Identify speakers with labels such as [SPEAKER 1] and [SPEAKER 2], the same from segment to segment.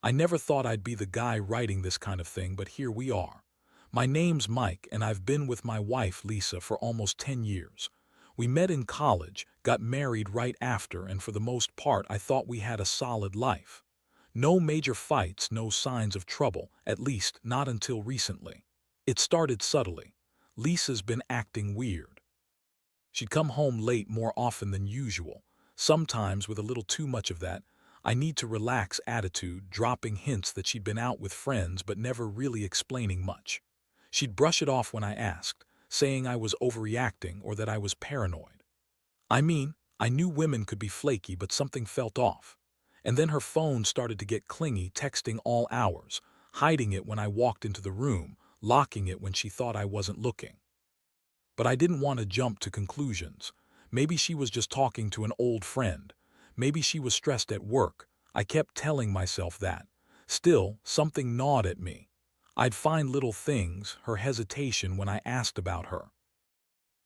[SPEAKER 1] I never thought I'd be the guy writing this kind of thing, but here we are. My name's Mike, and I've been with my wife, Lisa, for almost 10 years. We met in college, got married right after, and for the most part, I thought we had a solid life. No major fights, no signs of trouble, at least not until recently. It started subtly. Lisa's been acting weird. She'd come home late more often than usual, sometimes with a little too much of that I need to relax attitude, dropping hints that she'd been out with friends but never really explaining much. She'd brush it off when I asked, saying I was overreacting or that I was paranoid. I mean, I knew women could be flaky, but something felt off. And then her phone started to get clingy, texting all hours, hiding it when I walked into the room, locking it when she thought I wasn't looking. But I didn't want to jump to conclusions. Maybe she was just talking to an old friend. Maybe she was stressed at work. I kept telling myself that. Still, something gnawed at me. I'd find little things, her hesitation when I asked about her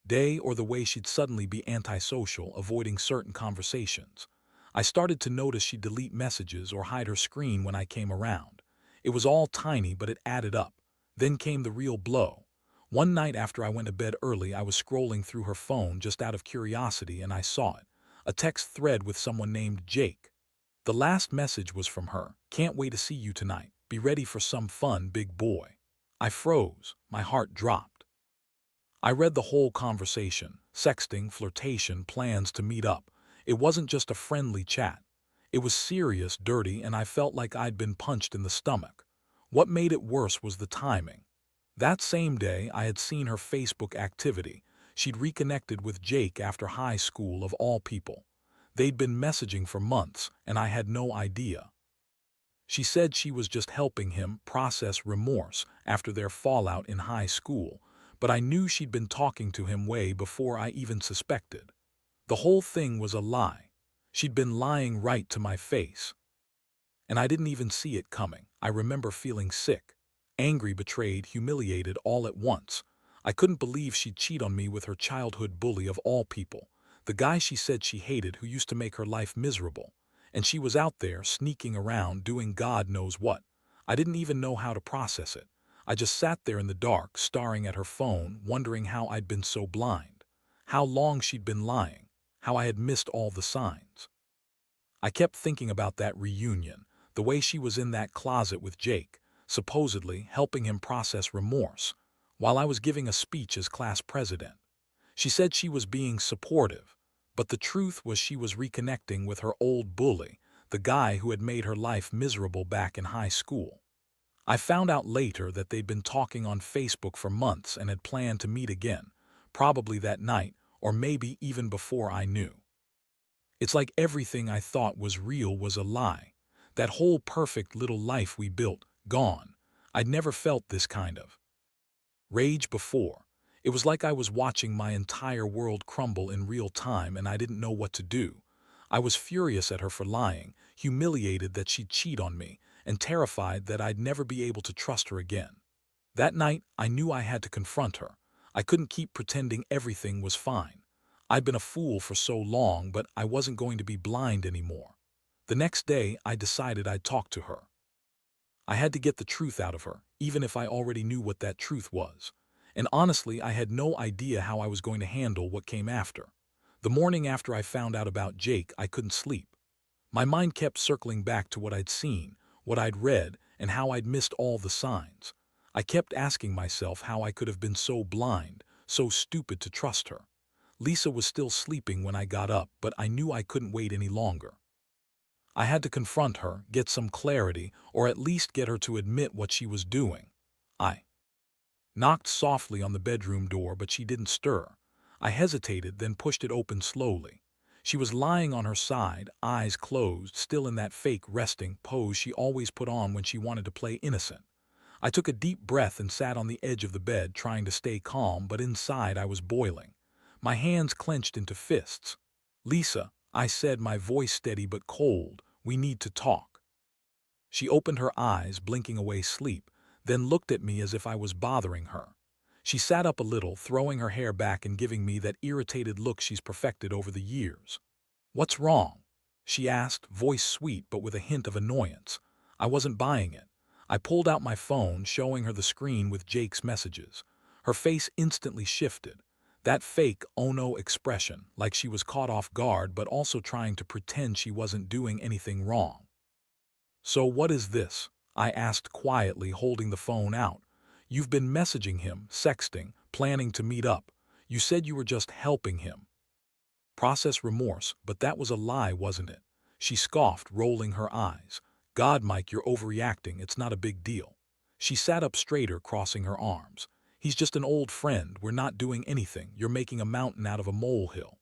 [SPEAKER 1] day, or the way she'd suddenly be antisocial, avoiding certain conversations. I started to notice she'd delete messages or hide her screen when I came around. It was all tiny, but it added up. Then came the real blow. One night after I went to bed early, I was scrolling through her phone just out of curiosity, and I saw it. A text thread with someone named Jake. The last message was from her. "Can't wait to see you tonight. Be ready for some fun, big boy." I froze. My heart dropped. I read the whole conversation. Sexting, flirtation, plans to meet up. It wasn't just a friendly chat. It was serious, dirty, and I felt like I'd been punched in the stomach. What made it worse was the timing. That same day, I had seen her Facebook activity. She'd reconnected with Jake after high school, of all people. They'd been messaging for months, and I had no idea. She said she was just helping him process remorse after their fallout in high school, but I knew she'd been talking to him way before I even suspected. The whole thing was a lie. She'd been lying right to my face. And I didn't even see it coming. I remember feeling sick, angry, betrayed, humiliated all at once. I couldn't believe she'd cheat on me with her childhood bully of all people, the guy she said she hated, who used to make her life miserable. And she was out there sneaking around doing God knows what. I didn't even know how to process it. I just sat there in the dark, staring at her phone, wondering how I'd been so blind, how long she'd been lying, how I had missed all the signs. I kept thinking about that reunion, the way she was in that closet with Jake, supposedly helping him process remorse, while I was giving a speech as class president. She said she was being supportive, but the truth was she was reconnecting with her old bully, the guy who had made her life miserable back in high school. I found out later that they'd been talking on Facebook for months and had planned to meet again, probably that night, or maybe even before I knew. It's like everything I thought was real was a lie. That whole perfect little life we built, gone. I'd never felt this kind of rage before. It was like I was watching my entire world crumble in real time, and I didn't know what to do. I was furious at her for lying, humiliated that she'd cheat on me, and terrified that I'd never be able to trust her again. That night, I knew I had to confront her. I couldn't keep pretending everything was fine. I'd been a fool for so long, but I wasn't going to be blind anymore. The next day, I decided I'd talk to her. I had to get the truth out of her, even if I already knew what that truth was. And honestly, I had no idea how I was going to handle what came after. The morning after I found out about Jake, I couldn't sleep. My mind kept circling back to what I'd seen, what I'd read, and how I'd missed all the signs. I kept asking myself how I could have been so blind, so stupid to trust her. Lisa was still sleeping when I got up, but I knew I couldn't wait any longer. I had to confront her, get some clarity, or at least get her to admit what she was doing. I knocked softly on the bedroom door, but she didn't stir. I hesitated, then pushed it open slowly. She was lying on her side, eyes closed, still in that fake resting pose she always put on when she wanted to play innocent. I took a deep breath and sat on the edge of the bed, trying to stay calm, but inside I was boiling. My hands clenched into fists. "Lisa," I said, my voice steady but cold, "we need to talk." She opened her eyes, blinking away sleep, then looked at me as if I was bothering her. She sat up a little, throwing her hair back and giving me that irritated look she's perfected over the years. "What's wrong?" she asked, voice sweet but with a hint of annoyance. I wasn't buying it. I pulled out my phone, showing her the screen with Jake's messages. Her face instantly shifted. That fake "oh no" expression, like she was caught off guard but also trying to pretend she wasn't doing anything wrong. "So what is this?" I asked quietly, holding the phone out. "You've been messaging him, sexting, planning to meet up. You said you were just helping him." Process remorse, but that was a lie, wasn't it? She scoffed, rolling her eyes. "God, Mike, you're overreacting. It's not a big deal." She sat up straighter, crossing her arms. "He's just an old friend. We're not doing anything. You're making a mountain out of a molehill."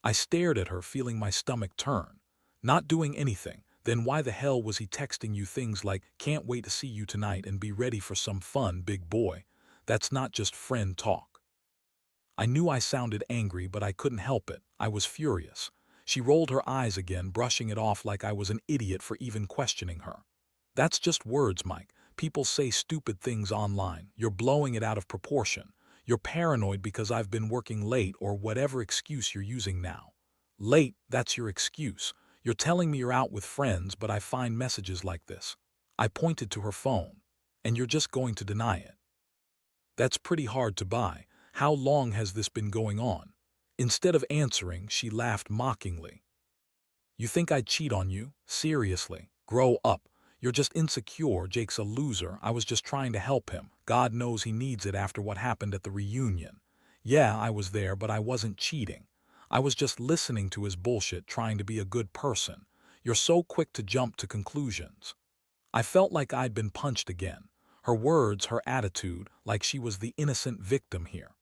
[SPEAKER 1] I stared at her, feeling my stomach turn. "Not doing anything? Then why the hell was he texting you things like, 'Can't wait to see you tonight and be ready for some fun, big boy'? That's not just friend talk." I knew I sounded angry, but I couldn't help it. I was furious. She rolled her eyes again, brushing it off like I was an idiot for even questioning her. "That's just words, Mike. People say stupid things online. You're blowing it out of proportion. You're paranoid because I've been working late or whatever excuse you're using now." "Late? That's your excuse. You're telling me you're out with friends, but I find messages like this." I pointed to her phone. "And you're just going to deny it?" "That's pretty hard to buy. How long has this been going on?" Instead of answering, she laughed mockingly. "You think I'd cheat on you? Seriously. Grow up. You're just insecure. Jake's a loser. I was just trying to help him. God knows he needs it after what happened at the reunion. Yeah, I was there, but I wasn't cheating. I was just listening to his bullshit, trying to be a good person. You're so quick to jump to conclusions." I felt like I'd been punched again. Her words, her attitude, like she was the innocent victim here.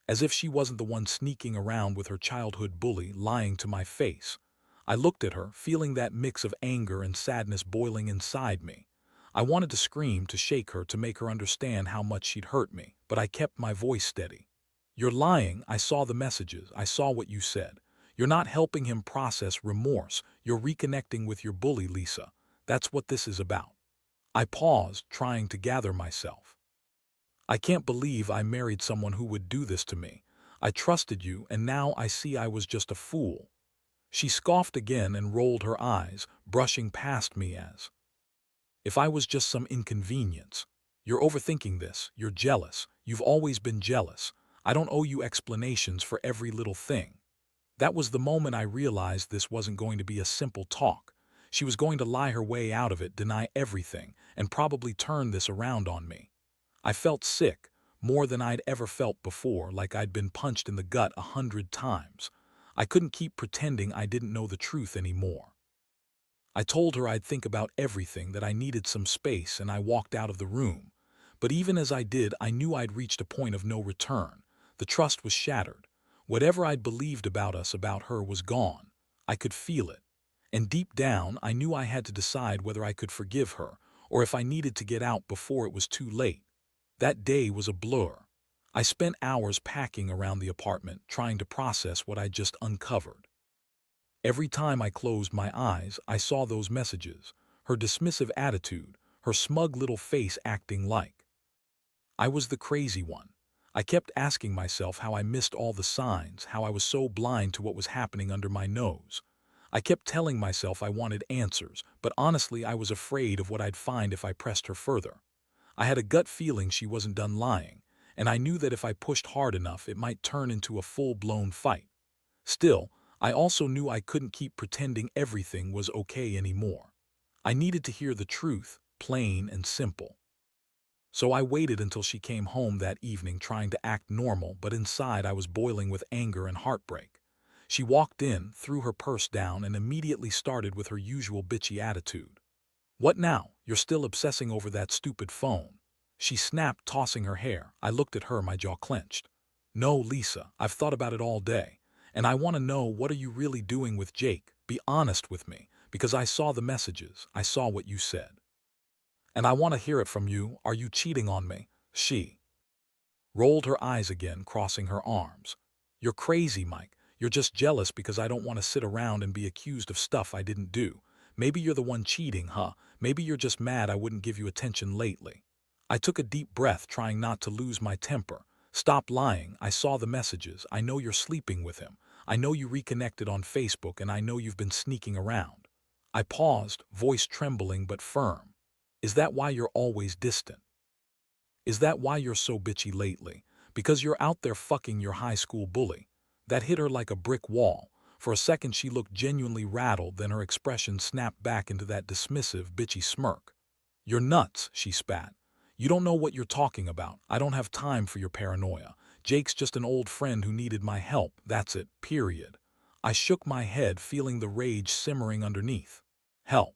[SPEAKER 1] As if she wasn't the one sneaking around with her childhood bully lying to my face. I looked at her, feeling that mix of anger and sadness boiling inside me. I wanted to scream, to shake her, to make her understand how much she'd hurt me, but I kept my voice steady. "You're lying. I saw the messages. I saw what you said. You're not helping him process remorse. You're reconnecting with your bully, Lisa. That's what this is about." I paused, trying to gather myself. "I can't believe I married someone who would do this to me. I trusted you, and now I see I was just a fool." She scoffed again and rolled her eyes, brushing past me as if I was just some inconvenience. "You're overthinking this. You're jealous. You've always been jealous. I don't owe you explanations for every little thing." That was the moment I realized this wasn't going to be a simple talk. She was going to lie her way out of it, deny everything, and probably turn this around on me. I felt sick, more than I'd ever felt before, like I'd been punched in the gut 100 times. I couldn't keep pretending I didn't know the truth anymore. I told her I'd think about everything, that I needed some space, and I walked out of the room. But even as I did, I knew I'd reached a point of no return. The trust was shattered. Whatever I'd believed about us, about her, was gone. I could feel it. And deep down, I knew I had to decide whether I could forgive her, or if I needed to get out before it was too late. That day was a blur. I spent hours packing around the apartment, trying to process what I'd just uncovered. Every time I closed my eyes, I saw those messages, her dismissive attitude, her smug little face acting like I was the crazy one. I kept asking myself how I missed all the signs, how I was so blind to what was happening under my nose. I kept telling myself I wanted answers, but honestly I was afraid of what I'd find if I pressed her further. I had a gut feeling she wasn't done lying, and I knew that if I pushed hard enough it might turn into a full-blown fight. Still, I also knew I couldn't keep pretending everything was okay anymore. I needed to hear the truth, plain and simple. So I waited until she came home that evening, trying to act normal, but inside I was boiling with anger and heartbreak. She walked in, threw her purse down, and immediately started with her usual bitchy attitude. "What now? You're still obsessing over that stupid phone?" She snapped, tossing her hair. I looked at her, my jaw clenched. "No, Lisa, I've thought about it all day. And I want to know, what are you really doing with Jake? Be honest with me, because I saw the messages. I saw what you said. And I want to hear it from you. Are you cheating on me?" She rolled her eyes again, crossing her arms. "You're crazy, Mike. You're just jealous because I don't want to sit around and be accused of stuff I didn't do. Maybe you're the one cheating, huh? Maybe you're just mad I wouldn't give you attention lately." I took a deep breath, trying not to lose my temper. "Stop lying. I saw the messages. I know you're sleeping with him. I know you reconnected on Facebook, and I know you've been sneaking around." I paused, voice trembling but firm. Is that why you're always distant? Is that why you're so bitchy lately? Because you're out there fucking your high school bully? That hit her like a brick wall. For a second she looked genuinely rattled, then her expression snapped back into that dismissive, bitchy smirk. You're nuts, she spat. You don't know what you're talking about. I don't have time for your paranoia. Jake's just an old friend who needed my help, that's it, period. I shook my head, feeling the rage simmering underneath. Help.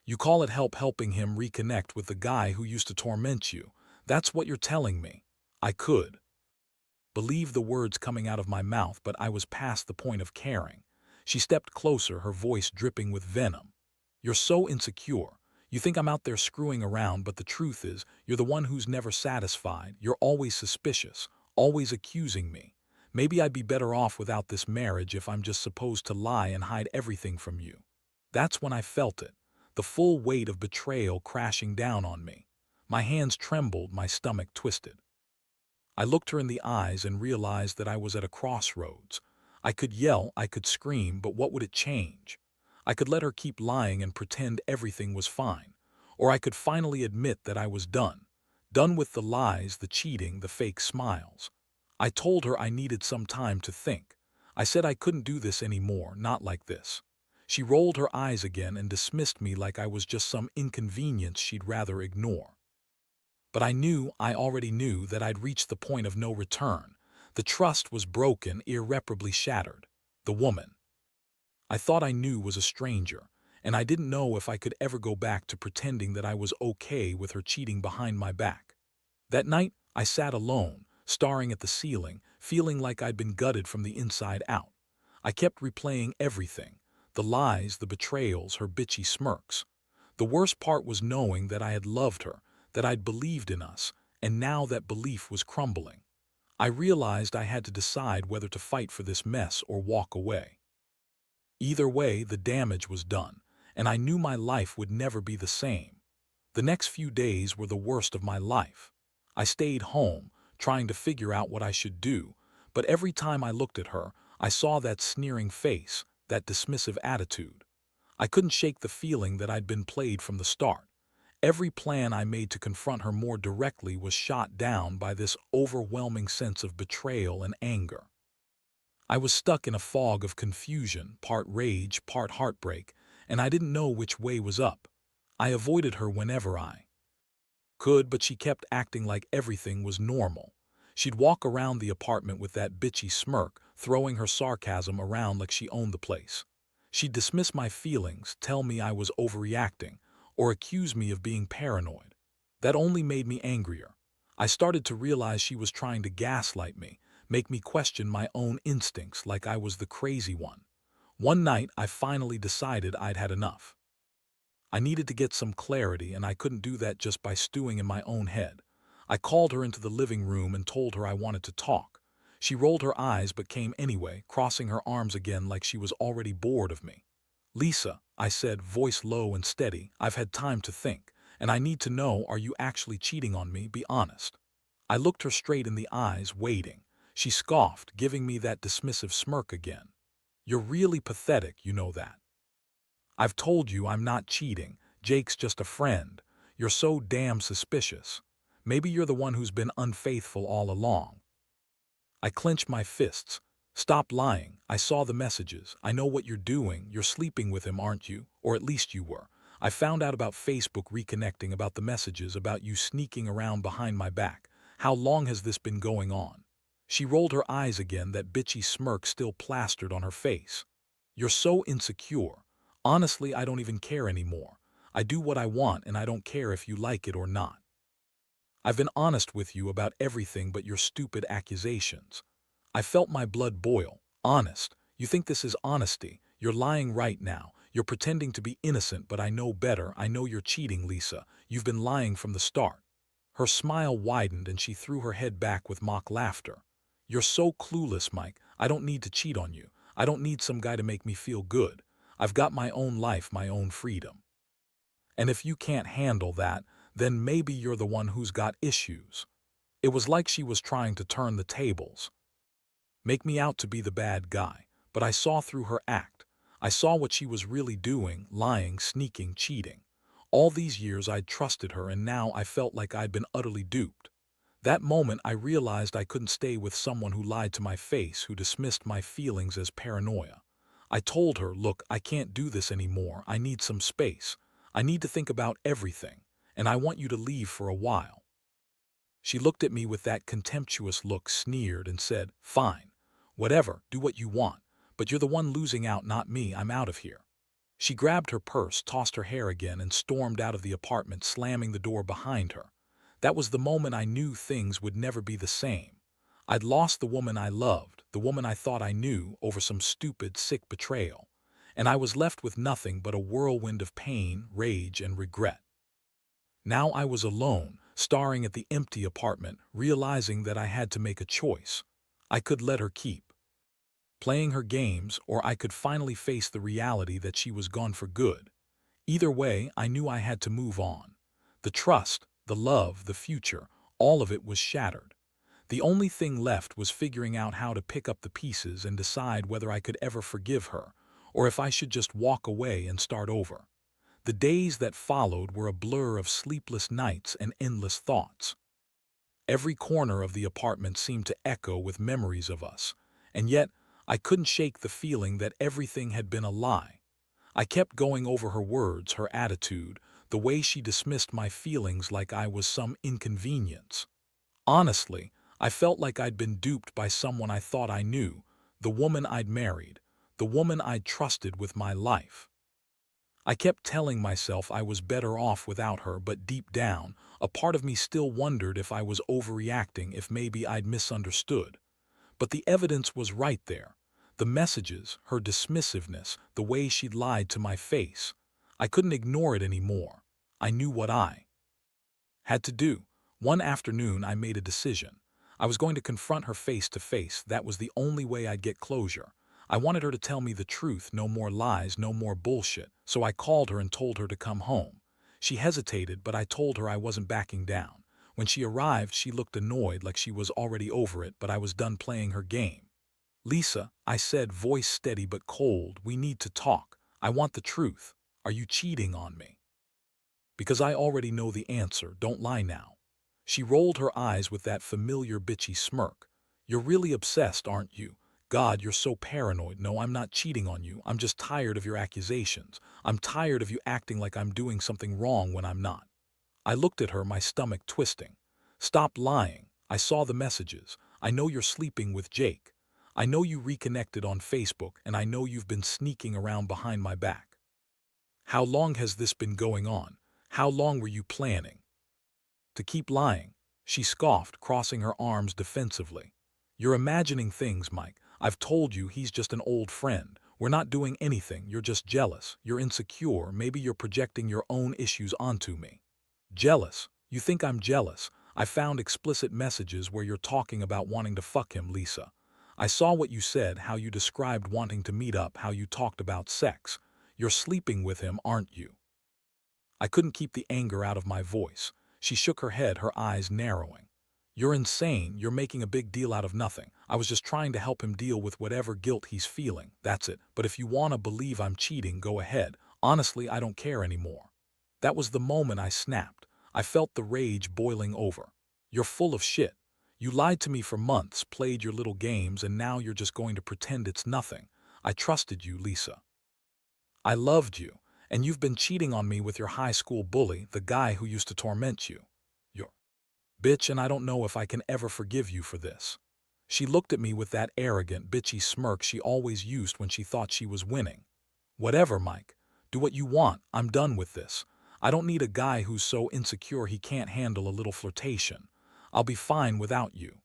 [SPEAKER 1] You call it help helping him reconnect with the guy who used to torment you. That's what you're telling me. I could believe the words coming out of my mouth, but I was past the point of caring. She stepped closer, her voice dripping with venom. You're so insecure. You think I'm out there screwing around, but the truth is, you're the one who's never satisfied. You're always suspicious, always accusing me. Maybe I'd be better off without this marriage if I'm just supposed to lie and hide everything from you. That's when I felt it, the full weight of betrayal crashing down on me. My hands trembled, my stomach twisted. I looked her in the eyes and realized that I was at a crossroads. I could yell, I could scream, but what would it change? I could let her keep lying and pretend everything was fine. Or I could finally admit that I was done. Done with the lies, the cheating, the fake smiles. I told her I needed some time to think. I said I couldn't do this anymore, not like this. She rolled her eyes again and dismissed me like I was just some inconvenience she'd rather ignore. But I already knew that I'd reached the point of no return. The trust was broken, irreparably shattered. The woman I thought I knew was a stranger, and I didn't know if I could ever go back to pretending that I was okay with her cheating behind my back. That night, I sat alone, staring at the ceiling, feeling like I'd been gutted from the inside out. I kept replaying everything, the lies, the betrayals, her bitchy smirks. The worst part was knowing that I had loved her, that I'd believed in us, and now that belief was crumbling. I realized I had to decide whether to fight for this mess or walk away. Either way, the damage was done, and I knew my life would never be the same. The next few days were the worst of my life. I stayed home, trying to figure out what I should do, but every time I looked at her, I saw that sneering face, that dismissive attitude. I couldn't shake the feeling that I'd been played from the start. Every plan I made to confront her more directly was shot down by this overwhelming sense of betrayal and anger. I was stuck in a fog of confusion, part rage, part heartbreak, and I didn't know which way was up. I avoided her whenever I could, but she kept acting like everything was normal. She'd walk around the apartment with that bitchy smirk, throwing her sarcasm around like she owned the place. She'd dismiss my feelings, tell me I was overreacting, or accuse me of being paranoid. That only made me angrier. I started to realize she was trying to gaslight me, make me question my own instincts like I was the crazy one. One night, I finally decided I'd had enough. I needed to get some clarity, and I couldn't do that just by stewing in my own head. I called her into the living room and told her I wanted to talk. She rolled her eyes but came anyway, crossing her arms again like she was already bored of me. Lisa, I said, voice low and steady, I've had time to think, and I need to know, are you actually cheating on me? Be honest. I looked her straight in the eyes, waiting. She scoffed, giving me that dismissive smirk again. You're really pathetic, you know that. I've told you I'm not cheating. Jake's just a friend. You're so damn suspicious. Maybe you're the one who's been unfaithful all along. I clenched my fists. Stop lying. I saw the messages. I know what you're doing. You're sleeping with him, aren't you? Or at least you were. I found out about Facebook reconnecting, about the messages, about you sneaking around behind my back. How long has this been going on? She rolled her eyes again, that bitchy smirk still plastered on her face. You're so insecure. Honestly, I don't even care anymore. I do what I want, and I don't care if you like it or not. I've been honest with you about everything but your stupid accusations. I felt my blood boil. Honest. You think this is honesty? You're lying right now. You're pretending to be innocent, but I know better. I know you're cheating, Lisa. You've been lying from the start. Her smile widened and she threw her head back with mock laughter. You're so clueless, Mike. I don't need to cheat on you. I don't need some guy to make me feel good. I've got my own life, my own freedom. And if you can't handle that, then maybe you're the one who's got issues. It was like she was trying to turn the tables, make me out to be the bad guy, but I saw through her act. I saw what she was really doing, lying, sneaking, cheating. All these years I'd trusted her, and now I felt like I'd been utterly duped. That moment I realized I couldn't stay with someone who lied to my face, who dismissed my feelings as paranoia. I told her, look, I can't do this anymore. I need some space. I need to think about everything, and I want you to leave for a while. She looked at me with that contemptuous look, sneered, and said, fine. Whatever, do what you want. But you're the one losing out, not me. I'm out of here. She grabbed her purse, tossed her hair again, and stormed out of the apartment, slamming the door behind her. That was the moment I knew things would never be the same. I'd lost the woman I loved, the woman I thought I knew, over some stupid, sick betrayal. And I was left with nothing but a whirlwind of pain, rage, and regret. Now I was alone, staring at the empty apartment, realizing that I had to make a choice. I could let her keep playing her games, or I could finally face the reality that she was gone for good. Either way, I knew I had to move on. The trust, the love, the future, all of it was shattered. The only thing left was figuring out how to pick up the pieces and decide whether I could ever forgive her, or if I should just walk away and start over. The days that followed were a blur of sleepless nights and endless thoughts. Every corner of the apartment seemed to echo with memories of us, and yet I couldn't shake the feeling that everything had been a lie. I kept going over her words, her attitude, the way she dismissed my feelings like I was some inconvenience. Honestly, I felt like I'd been duped by someone I thought I knew, the woman I'd married, the woman I'd trusted with my life. I kept telling myself I was better off without her, but deep down, a part of me still wondered if I was overreacting, if maybe I'd misunderstood. But the evidence was right there. The messages, her dismissiveness, the way she'd lied to my face. I couldn't ignore it anymore. I knew what I had to do. One afternoon, I made a decision. I was going to confront her face to face. That was the only way I'd get closure. I wanted her to tell me the truth, no more lies, no more bullshit. So I called her and told her to come home. She hesitated, but I told her I wasn't backing down. When she arrived, she looked annoyed, like she was already over it, but I was done playing her game. Lisa, I said, voice steady but cold, we need to talk. I want the truth. Are you cheating on me? Because I already know the answer, don't lie now. She rolled her eyes with that familiar bitchy smirk. You're really obsessed, aren't you? God, you're so paranoid. No, I'm not cheating on you. I'm just tired of your accusations. I'm tired of you acting like I'm doing something wrong when I'm not. I looked at her, my stomach twisting. Stop lying. I saw the messages. I know you're sleeping with Jake. I know you reconnected on Facebook, and I know you've been sneaking around behind my back. How long has this been going on? How long were you planning to keep lying? She scoffed, crossing her arms defensively. You're imagining things, Mike. I've told you he's just an old friend. We're not doing anything. You're just jealous. You're insecure. Maybe you're projecting your own issues onto me. Jealous? You think I'm jealous? I found explicit messages where you're talking about wanting to fuck him, Lisa. I saw what you said, how you described wanting to meet up, how you talked about sex. You're sleeping with him, aren't you? I couldn't keep the anger out of my voice. She shook her head, her eyes narrowing. You're insane. You're making a big deal out of nothing. I was just trying to help him deal with whatever guilt he's feeling. That's it. But if you want to believe I'm cheating, go ahead. Honestly, I don't care anymore. That was the moment I snapped. I felt the rage boiling over. You're full of shit. You lied to me for months, played your little games, and now you're just going to pretend it's nothing. I trusted you, Lisa. I loved you, and you've been cheating on me with your high school bully, the guy who used to torment you. You're bitch, and I don't know if I can ever forgive you for this. She looked at me with that arrogant, bitchy smirk she always used when she thought she was winning. Whatever, Mike. Do what you want. I'm done with this. I don't need a guy who's so insecure he can't handle a little flirtation. I'll be fine without you.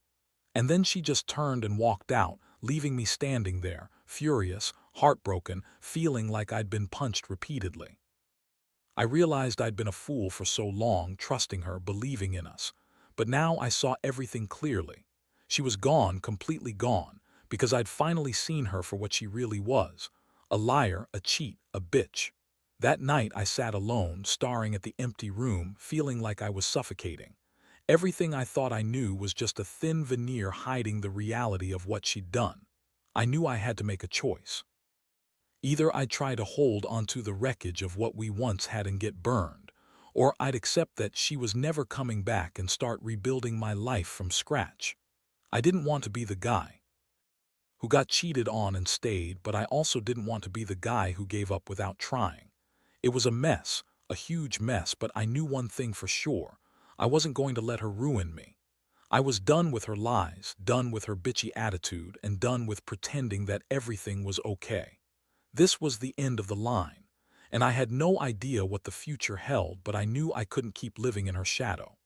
[SPEAKER 1] And then she just turned and walked out, leaving me standing there, furious, heartbroken, feeling like I'd been punched repeatedly. I realized I'd been a fool for so long, trusting her, believing in us. But now I saw everything clearly. She was gone, completely gone, because I'd finally seen her for what she really was. A liar, a cheat, a bitch. That night I sat alone, staring at the empty room, feeling like I was suffocating. Everything I thought I knew was just a thin veneer hiding the reality of what she'd done. I knew I had to make a choice. Either I'd try to hold onto the wreckage of what we once had and get burned, or I'd accept that she was never coming back and start rebuilding my life from scratch. I didn't want to be the guy who got cheated on and stayed, but I also didn't want to be the guy who gave up without trying. It was a mess, a huge mess, but I knew one thing for sure. I wasn't going to let her ruin me. I was done with her lies, done with her bitchy attitude, and done with pretending that everything was okay. This was the end of the line, and I had no idea what the future held, but I knew I couldn't keep living in her shadow.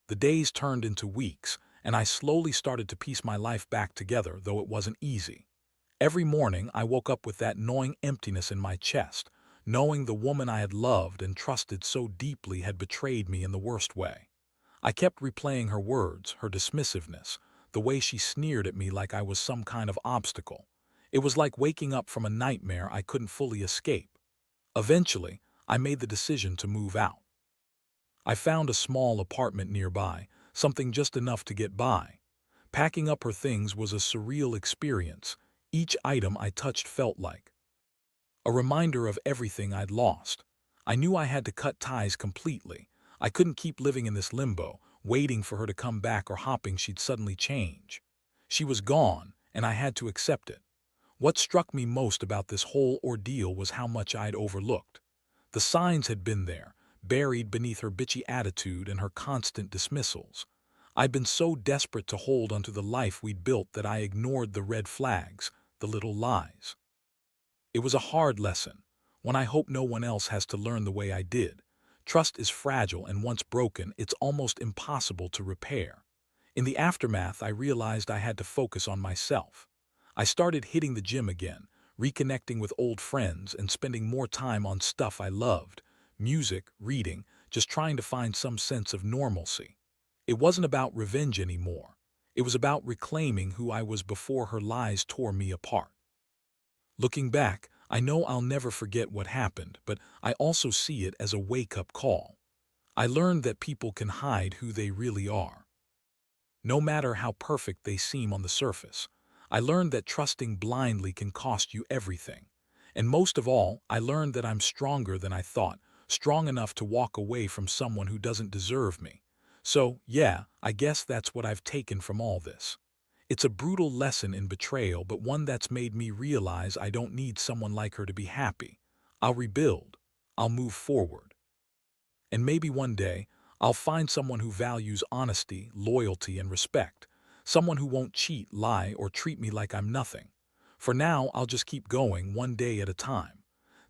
[SPEAKER 1] The days turned into weeks, and I slowly started to piece my life back together, though it wasn't easy. Every morning I woke up with that gnawing emptiness in my chest, knowing the woman I had loved and trusted so deeply had betrayed me in the worst way. I kept replaying her words, her dismissiveness, the way she sneered at me like I was some kind of obstacle. It was like waking up from a nightmare I couldn't fully escape. Eventually, I made the decision to move out. I found a small apartment nearby, something just enough to get by. Packing up her things was a surreal experience. Each item I touched felt like a reminder of everything I'd lost. I knew I had to cut ties completely. I couldn't keep living in this limbo, waiting for her to come back or hoping she'd suddenly change. She was gone, and I had to accept it. What struck me most about this whole ordeal was how much I'd overlooked. The signs had been there, buried beneath her bitchy attitude and her constant dismissals. I'd been so desperate to hold onto the life we'd built that I ignored the red flags, the little lies. It was a hard lesson, one I hope no one else has to learn the way I did. Trust is fragile, and once broken, it's almost impossible to repair. In the aftermath, I realized I had to focus on myself. I started hitting the gym again, reconnecting with old friends, and spending more time on stuff I loved: music, reading, just trying to find some sense of normalcy. It wasn't about revenge anymore. It was about reclaiming who I was before her lies tore me apart. Looking back, I know I'll never forget what happened, but I also see it as a wake-up call. I learned that people can hide who they really are, no matter how perfect they seem on the surface. I learned that trusting blindly can cost you everything. And most of all, I learned that I'm stronger than I thought, strong enough to walk away from someone who doesn't deserve me. So, yeah, I guess that's what I've taken from all this. It's a brutal lesson in betrayal, but one that's made me realize I don't need someone like her to be happy. I'll rebuild. I'll move forward. And maybe one day, I'll find someone who values honesty, loyalty, and respect. Someone who won't cheat, lie, or treat me like I'm nothing. For now, I'll just keep going, one day at a time.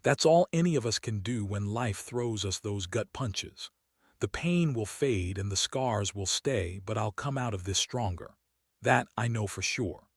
[SPEAKER 1] That's all any of us can do when life throws us those gut punches. The pain will fade and the scars will stay, but I'll come out of this stronger. That I know for sure.